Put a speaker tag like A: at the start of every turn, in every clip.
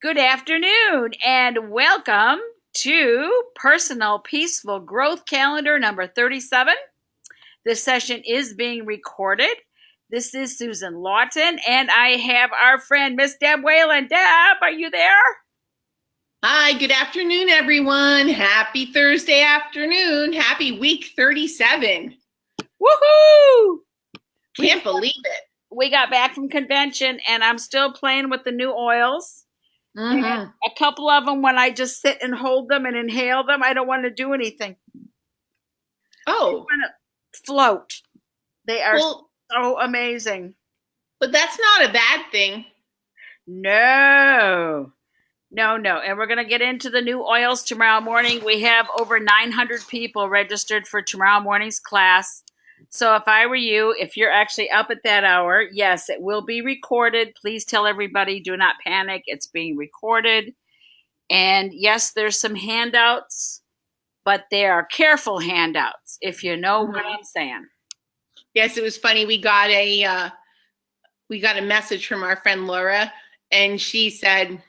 A: Good afternoon and welcome to Personal Peaceful Growth Calendar number 37. This session is being recorded. This is Susan Lawton and I have our friend Miss Deb Weyland. Deb, are you there?
B: Hi, good afternoon, everyone. Happy Thursday afternoon. Happy week 37.
A: Woohoo!
B: Can't believe it.
A: We got back from convention and I'm still playing with the new oils. And a couple of them, when I just sit and hold them and inhale them, I don't want to do anything.
B: Oh,
A: I want to float. They are so amazing.
B: But that's not a bad thing.
A: No. And we're going to get into the new oils tomorrow morning. We have over 900 people registered for tomorrow morning's class. So if I were you, if you're actually up at that hour, yes, it will be recorded. Please tell everybody, do not panic. It's being recorded. And yes, there's some handouts, but they are careful handouts, if you know what I'm saying.
B: Yes, it was funny. We got a message from our friend Laura, and she said,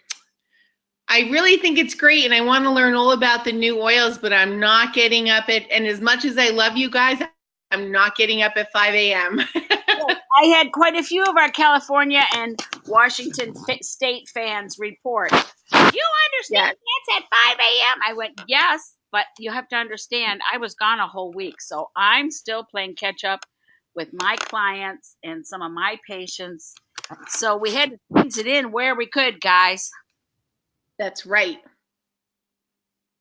B: I really think it's great and I want to learn all about the new oils, but I'm not getting up and as much as I love you guys, I'm not getting up at 5 a.m.
A: I had quite a few of our California and Washington state fans report. You understand that's at 5 a.m.? I went, yes, but you have to understand, I was gone a whole week, so I'm still playing catch up with my clients and some of my patients. So we had to squeeze it in where we could, guys.
B: That's right.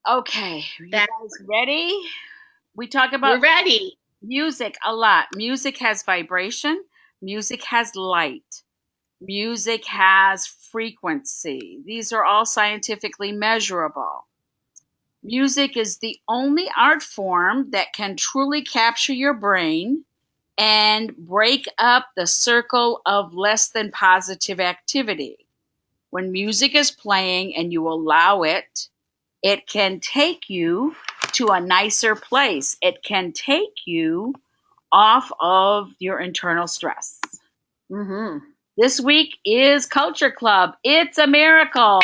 A: Okay, you guys ready? We talk about
B: We're ready.
A: Music a lot. Music has vibration. Music has light. Music has frequency. These are all scientifically measurable. Music is the only art form that can truly capture your brain and break up the circle of less than positive activity. When music is playing and you allow it, it can take you to a nicer place. It can take you off of your internal stress. This week is Culture Club. It's a miracle.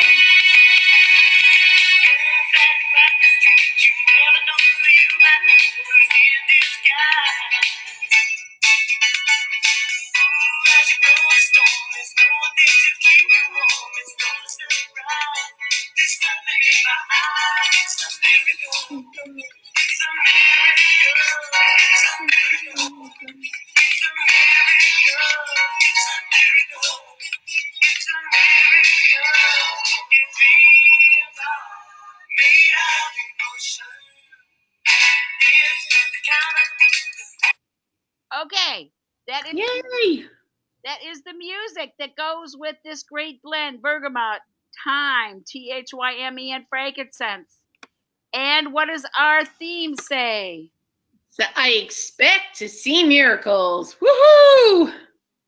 A: Okay, that is the music that goes with this great blend: bergamot, thyme, THYME, and frankincense. And what does our theme say?
B: So I expect to see miracles. Woohoo!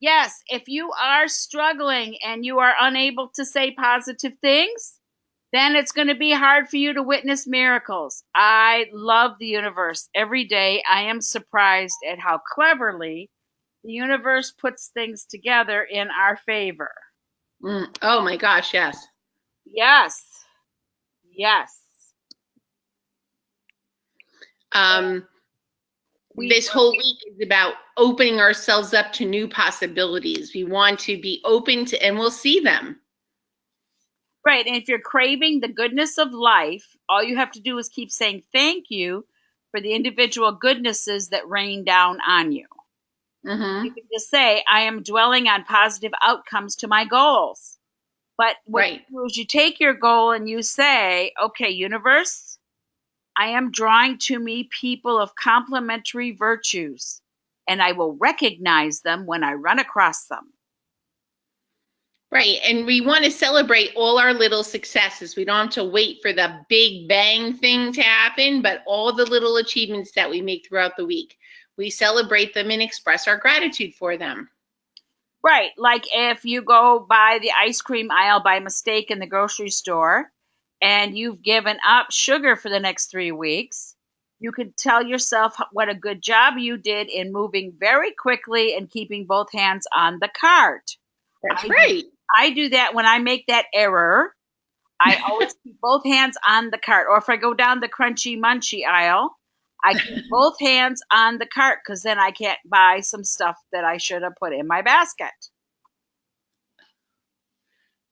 A: Yes, if you are struggling and you are unable to say positive things, then it's going to be hard for you to witness miracles. I love the universe. Every day I am surprised at how cleverly the universe puts things together in our favor.
B: Oh my gosh, yes.
A: Yes.
B: This whole week is about opening ourselves up to new possibilities. We want to be open to, and we'll see them.
A: Right. And if you're craving the goodness of life, all you have to do is keep saying thank you for the individual goodnesses that rain down on you. You can just say, I am dwelling on positive outcomes to my goals. But what you do is you take your goal and you say, okay, universe, I am drawing to me people of complementary virtues, and I will recognize them when I run across them.
B: Right. And we want to celebrate all our little successes. We don't have to wait for the big bang thing to happen, but all the little achievements that we make throughout the week, we celebrate them and express our gratitude for them.
A: Right. Like if you go by the ice cream aisle by mistake in the grocery store and you've given up sugar for the next 3 weeks, you could tell yourself what a good job you did in moving very quickly and keeping both hands on the cart.
B: That's right.
A: I do that when I make that error. I always keep both hands on the cart. Or if I go down the crunchy munchy aisle, I keep both hands on the cart because then I can't buy some stuff that I should have put in my basket.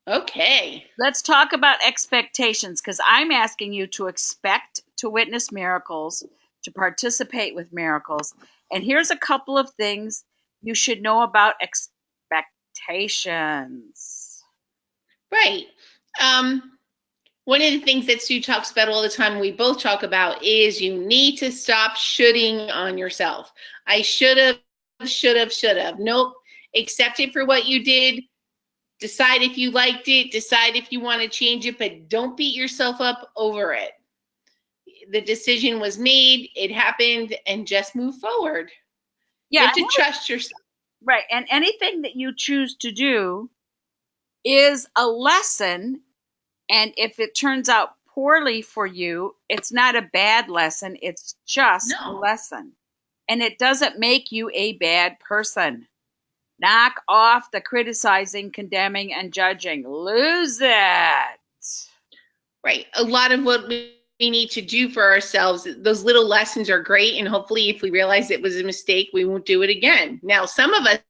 B: Okay.
A: Let's talk about expectations because I'm asking you to expect to witness miracles, to participate with miracles. And here's a couple of things you should know about expectations.
B: Right. One of the things that Sue talks about all the time, we both talk about, is you need to stop shoulding on yourself. I should have. Nope. Accept it for what you did. Decide if you liked it. Decide if you want to change it, but don't beat yourself up over it. The decision was made, it happened, and just move forward.
A: Yeah,
B: you have to trust yourself.
A: Right. And anything that you choose to do is a lesson. And if it turns out poorly for you, it's not a bad lesson. It's just a lesson. And it doesn't make you a bad person. Knock off the criticizing, condemning, and judging. Lose it.
B: Right. A lot of what we need to do for ourselves, those little lessons are great. And hopefully if we realize it was a mistake, we won't do it again. Now, some of us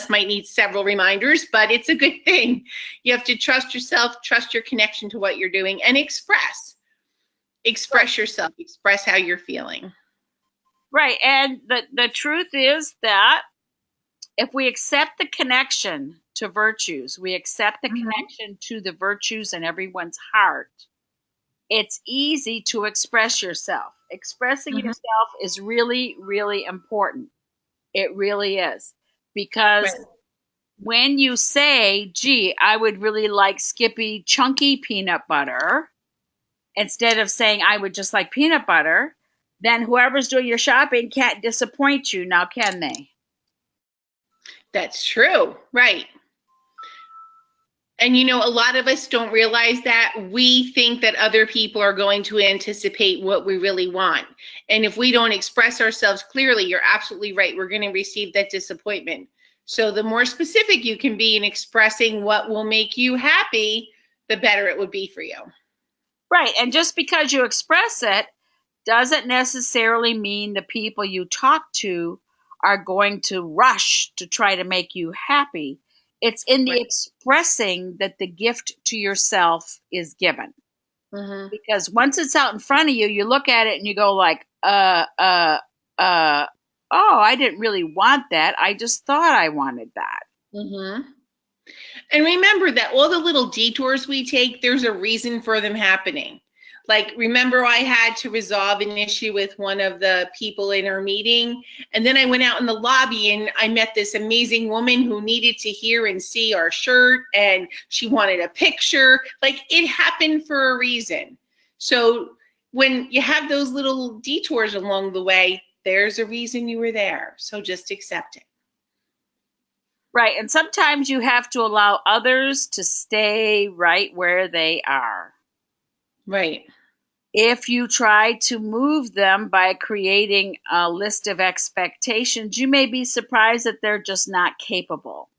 B: might need several reminders, but it's a good thing. You have to trust yourself, trust your connection to what you're doing, and express yourself, express how you're feeling.
A: Right. And the truth is that if we accept the connection to virtues, we accept the connection to the virtues in everyone's heart, it's easy to express yourself. Expressing yourself is really, really important. It really is. Because when you say, gee, I would really like Skippy chunky peanut butter, instead of saying I would just like peanut butter, then whoever's doing your shopping can't disappoint you now, can they?
B: That's true. Right. And a lot of us don't realize that. We think that other people are going to anticipate what we really want. And if we don't express ourselves clearly, you're absolutely right. We're going to receive that disappointment. So the more specific you can be in expressing what will make you happy, the better it would be for you.
A: Right. And just because you express it doesn't necessarily mean the people you talk to are going to rush to try to make you happy. It's in the expressing that the gift to yourself is given. Because once it's out in front of you, you look at it and you go like, oh, I didn't really want that. I just thought I wanted that.
B: And remember that all the little detours we take, there's a reason for them happening. Like, remember I had to resolve an issue with one of the people in our meeting. And then I went out in the lobby and I met this amazing woman who needed to hear and see our shirt. And she wanted a picture. Like, it happened for a reason. So when you have those little detours along the way, there's a reason you were there. So just accept it.
A: Right. And sometimes you have to allow others to stay right where they are.
B: Right.
A: If you try to move them by creating a list of expectations, you may be surprised that they're just not capable.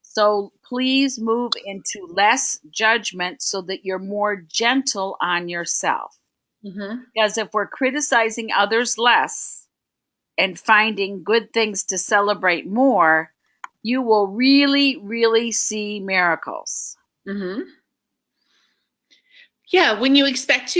A: So please move into less judgment so that you're more gentle on yourself. Because if we're criticizing others less and finding good things to celebrate more, you will really, really see miracles.
B: Yeah, when you expect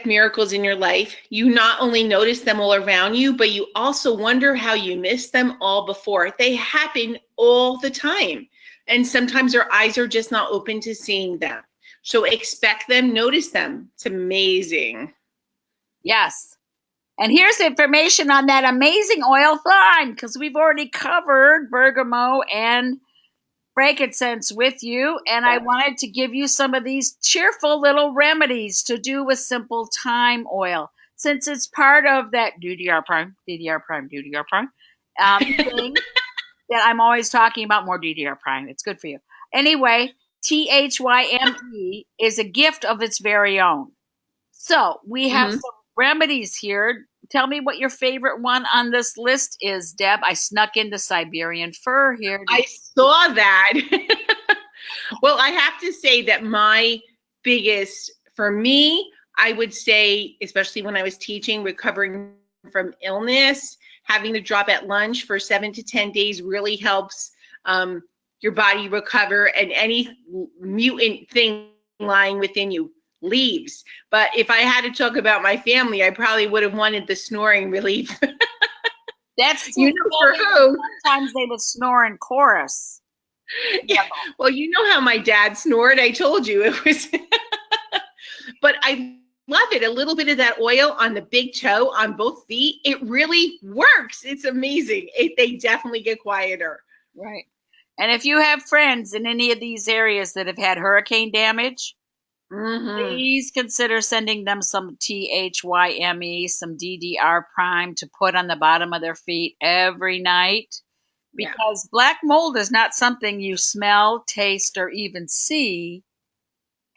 B: miracles in your life, you not only notice them all around you, but you also wonder how you missed them all before. They happen all the time. And sometimes our eyes are just not open to seeing them. So expect them, notice them. It's amazing.
A: Yes. And here's information on that amazing oil thyme, because we've already covered bergamot and frankincense with you, and I wanted to give you some of these cheerful little remedies to do with simple thyme oil, since it's part of that DDR prime thing that I'm always talking about. More DDR prime, it's good for you. Anyway, THYME is a gift of its very own. So we have some remedies here. Tell me what your favorite one on this list is, Deb. I snuck into Siberian fir here.
B: I saw that. Well, I have to say that my biggest for me. I would say, especially when I was teaching, recovering from illness, having to drop at lunch for 7 to 10 days really helps your body recover, and any mutant thing lying within you leaves. But if I had to talk about my family, I probably would have wanted the snoring relief.
A: That's
B: You know, for who?
A: Sometimes they would snore in chorus.
B: Yeah. Well, you know how my dad snored. I told you it was. But I love it. A little bit of that oil on the big toe on both feet. It really works. It's amazing. They definitely get quieter.
A: Right. And if you have friends in any of these areas that have had hurricane damage, please consider sending them some THYME, some DDR prime to put on the bottom of their feet every night. Because black mold is not something you smell, taste, or even see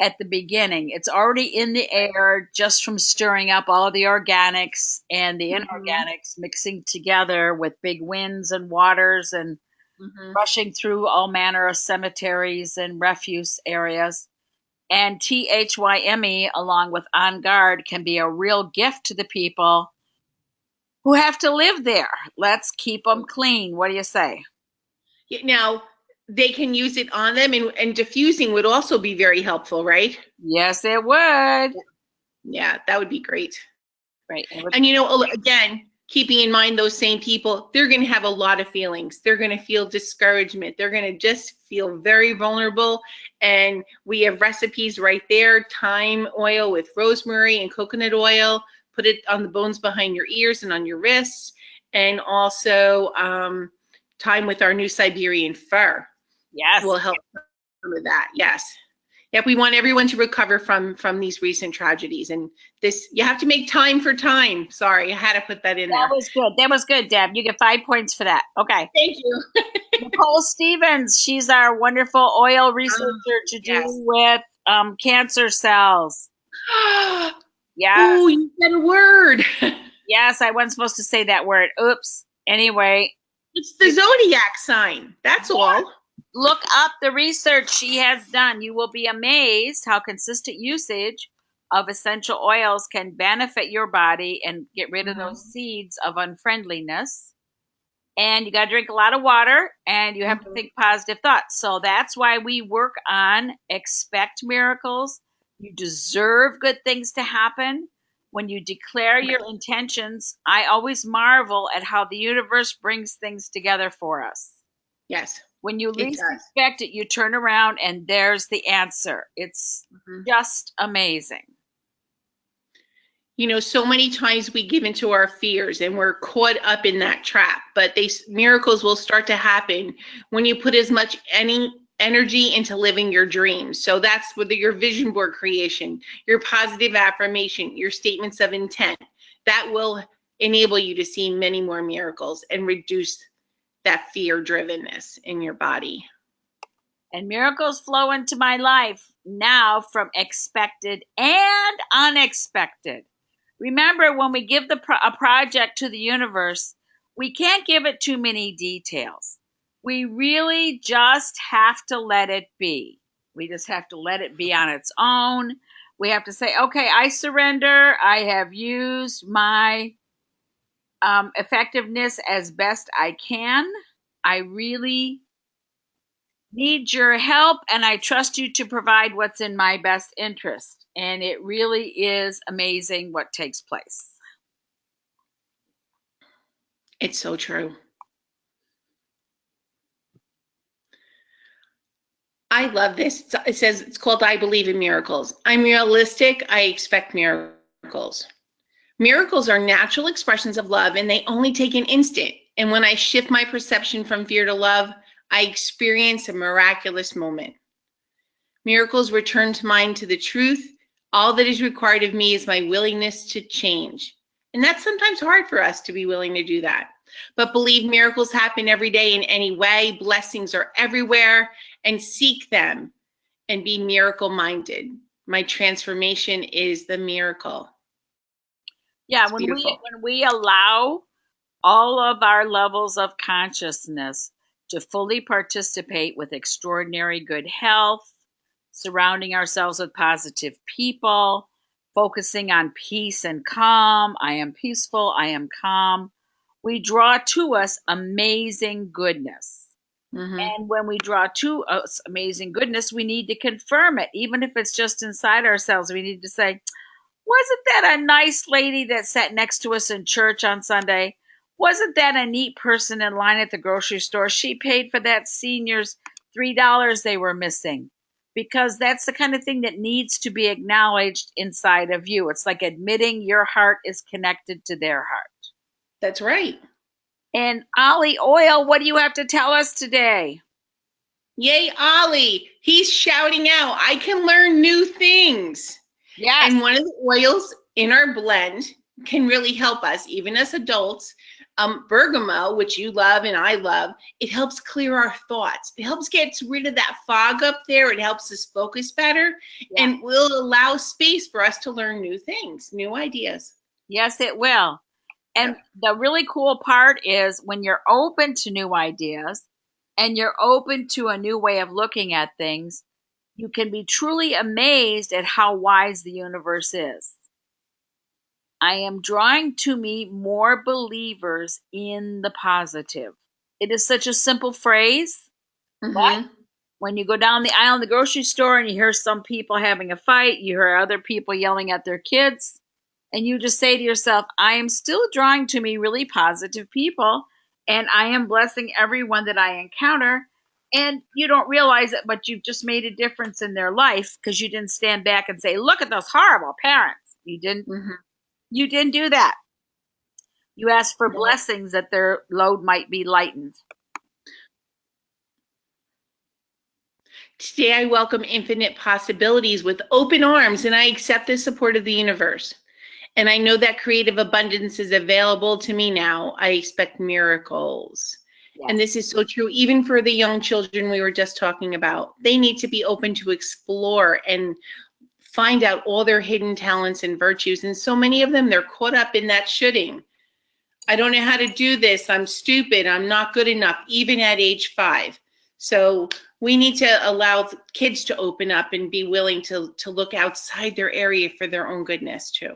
A: at the beginning. It's already in the air just from stirring up all the organics and the inorganics mixing together with big winds and waters and rushing through all manner of cemeteries and refuse areas. And THYME, along with On Guard, can be a real gift to the people who have to live there. Let's keep them clean. What do you say?
B: Now, they can use it on them, and diffusing would also be very helpful, right?
A: Yes, it would.
B: Yeah, that would be great.
A: Right.
B: And, you know, again, keeping in mind those same people, they're going to have a lot of feelings. They're going to feel discouragement. They're going to just feel very vulnerable. And we have recipes right there: thyme oil with rosemary and coconut oil. Put it on the bones behind your ears and on your wrists. And also thyme with our new Siberian fir.
A: Yes.
B: Will help with that. Yes. Yep, we want everyone to recover from these recent tragedies, and this, you have to make time for time. Sorry, I had to put that in there.
A: That was good. That was good, Deb. You get 5 points for that. Okay.
B: Thank you.
A: Nicole Stevens, she's our wonderful oil researcher to do with cancer cells. Yes.
B: Oh, you said a word.
A: Yes, I wasn't supposed to say that word. Oops. Anyway.
B: It's the zodiac sign. That's all.
A: Look up the research she has done. You will be amazed how consistent usage of essential oils can benefit your body and get rid of those seeds of unfriendliness. And you got to drink a lot of water, and you have to think positive thoughts. So that's why we work on expect miracles. You deserve good things to happen. When you declare your intentions, I always marvel at how the universe brings things together for us.
B: Yes.
A: When you least expect it, you turn around and there's the answer. It's just amazing.
B: You know, so many times we give into our fears and we're caught up in that trap, but miracles will start to happen when you put as much energy into living your dreams. So that's whether your vision board creation, your positive affirmation, your statements of intent, that will enable you to see many more miracles and reduce that fear drivenness in your body.
A: And miracles flow into my life now from expected and unexpected. Remember, when we give a project to the universe, we can't give it too many details. We really just have to let it be. We just have to let it be on its own. We have to say, okay, I surrender. I have used my effectiveness as best I can. I really need your help, and I trust you to provide what's in my best interest. And it really is amazing what takes place.
B: It's so true. I love this. It says, it's called I Believe in Miracles. I'm realistic. I expect miracles. Miracles are natural expressions of love, and they only take an instant. And when I shift my perception from fear to love, I experience a miraculous moment. Miracles return to mind to the truth. All that is required of me is my willingness to change. And that's sometimes hard for us to be willing to do that. But believe miracles happen every day in any way. Blessings are everywhere, and seek them and be miracle-minded. My transformation is the miracle.
A: Yeah, when we allow all of our levels of consciousness to fully participate with extraordinary good health, surrounding ourselves with positive people, focusing on peace and calm. I am peaceful, I am calm. We draw to us amazing goodness.
B: Mm-hmm.
A: And when we draw to us amazing goodness, we need to confirm it. Even if it's just inside ourselves, we need to say, wasn't that a nice lady that sat next to us in church on Sunday? Wasn't that a neat person in line at the grocery store? She paid for that senior's $3 they were missing. Because that's the kind of thing that needs to be acknowledged inside of you. It's like admitting your heart is connected to their heart.
B: That's right.
A: And Ollie Oil, what do you have to tell us today?
B: Yay, Ollie. He's shouting out, I can learn new things.
A: Yes.
B: And one of the oils in our blend can really help us, even as adults. Bergamot, which you love and I love, it helps clear our thoughts. It helps get rid of that fog up there. It helps us focus better, and will allow space for us to learn new things, new ideas.
A: Yes, it will. And the really cool part is when you're open to new ideas and you're open to a new way of looking at things, you can be truly amazed at how wise the universe is. I am drawing to me more believers in the positive. It is such a simple phrase, but when you go down the aisle in the grocery store and you hear some people having a fight, you hear other people yelling at their kids, and you just say to yourself, I am still drawing to me really positive people, and I am blessing everyone that I encounter. And you don't realize it, but you've just made a difference in their life because you didn't stand back and say, look at those horrible parents. You didn't. You didn't do that. You asked for blessings that their load might be lightened.
B: Today, I welcome infinite possibilities with open arms, and I accept the support of the universe. And I know that creative abundance is available to me now. I expect miracles. Yes. And this is so true, even for the young children we were just talking about. They need to be open to explore and find out all their hidden talents and virtues. And so many of them, they're caught up in that shoulding. I don't know how to do this. I'm stupid. I'm not good enough, even at age 5. So we need to allow kids to open up and be willing to look outside their area for their own goodness too.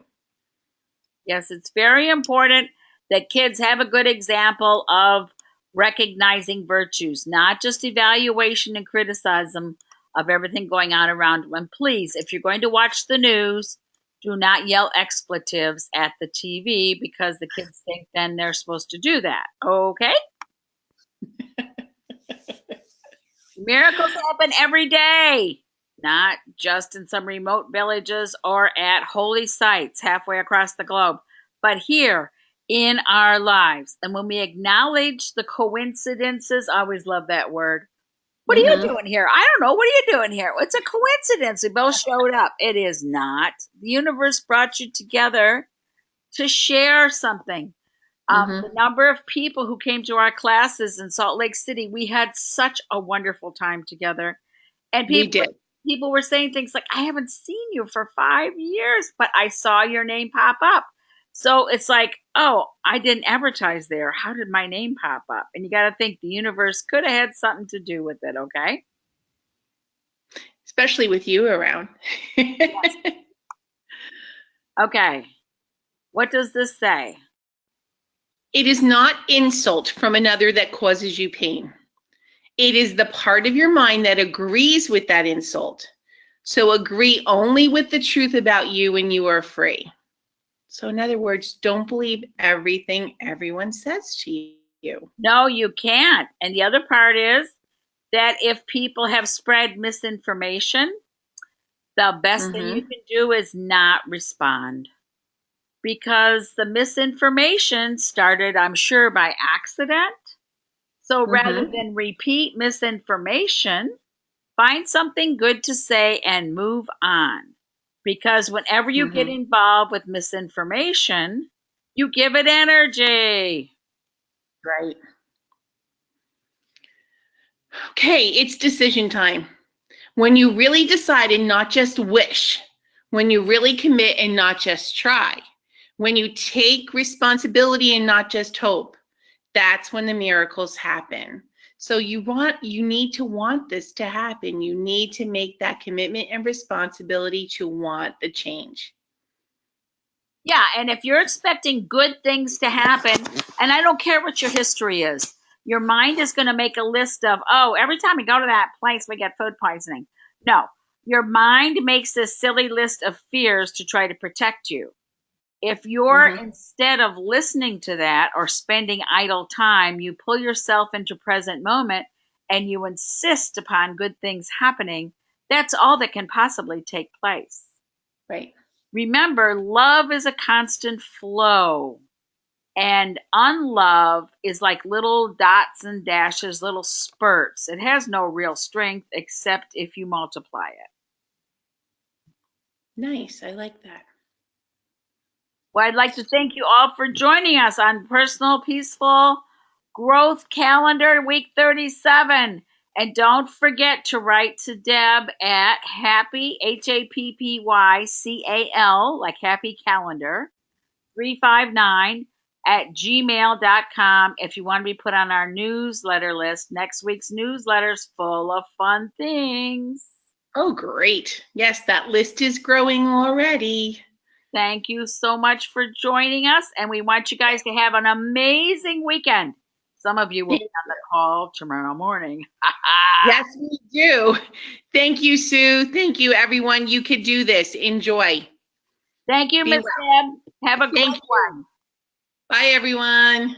A: Yes, it's very important that kids have a good example of recognizing virtues, not just evaluation and criticism of everything going on around them. And please, if you're going to watch the news, do not yell expletives at the TV because the kids think then they're supposed to do that. Okay? Miracles happen every day, not just in some remote villages or at holy sites halfway across the globe, but here in our lives. And when we acknowledge the coincidences, I always love that word. What are you doing here? I don't know. What are you doing here? It's a coincidence. We both showed up. It is not. The universe brought you together to share something. The number of people who came to our classes in Salt Lake City, we had such a wonderful time together. And people were saying things like, I haven't seen you for 5 years, but I saw your name pop up. So it's like, oh, I didn't advertise there. How did my name pop up? And you got to think the universe could have had something to do with it, okay?
B: Especially with you around.
A: Yes. Okay. What does this say?
B: It is not insult from another that causes you pain. It is the part of your mind that agrees with that insult. So agree only with the truth about you and you are free. So in other words, don't believe everything everyone says to you.
A: No, you can't. And the other part is that if people have spread misinformation, the best thing you can do is not respond. Because the misinformation started, I'm sure, by accident. So rather than repeat misinformation, find something good to say and move on. Because whenever you get involved with misinformation, you give it energy.
B: Right. Okay, it's decision time. When you really decide and not just wish, when you really commit and not just try, when you take responsibility and not just hope, that's when the miracles happen. So you need to want this to happen. You need to make that commitment and responsibility to want the change.
A: Yeah, and if you're expecting good things to happen, and I don't care what your history is, your mind is going to make a list of, oh, every time we go to that place, we get food poisoning. No, your mind makes this silly list of fears to try to protect you. If you're instead of listening to that or spending idle time, you pull yourself into present moment and you insist upon good things happening, that's all that can possibly take place.
B: Right.
A: Remember, love is a constant flow, and unlove is like little dots and dashes, little spurts. It has no real strength except if you multiply it.
B: Nice. I like that.
A: Well, I'd like to thank you all for joining us on Personal Peaceful Growth Calendar Week 37. And don't forget to write to Deb at happy, HAPPYCAL, like happy calendar, 359 at gmail.com if you want to be put on our newsletter list. Next week's newsletter is full of fun things.
B: Oh, great. Yes, that list is growing already.
A: Thank you so much for joining us, and we want you guys to have an amazing weekend. Some of you will be on the call tomorrow morning.
B: Yes, we do. Thank you, Sue. Thank you, everyone. You could do this. Enjoy.
A: Thank you, Miss Deb. Have a great one.
B: Bye, everyone.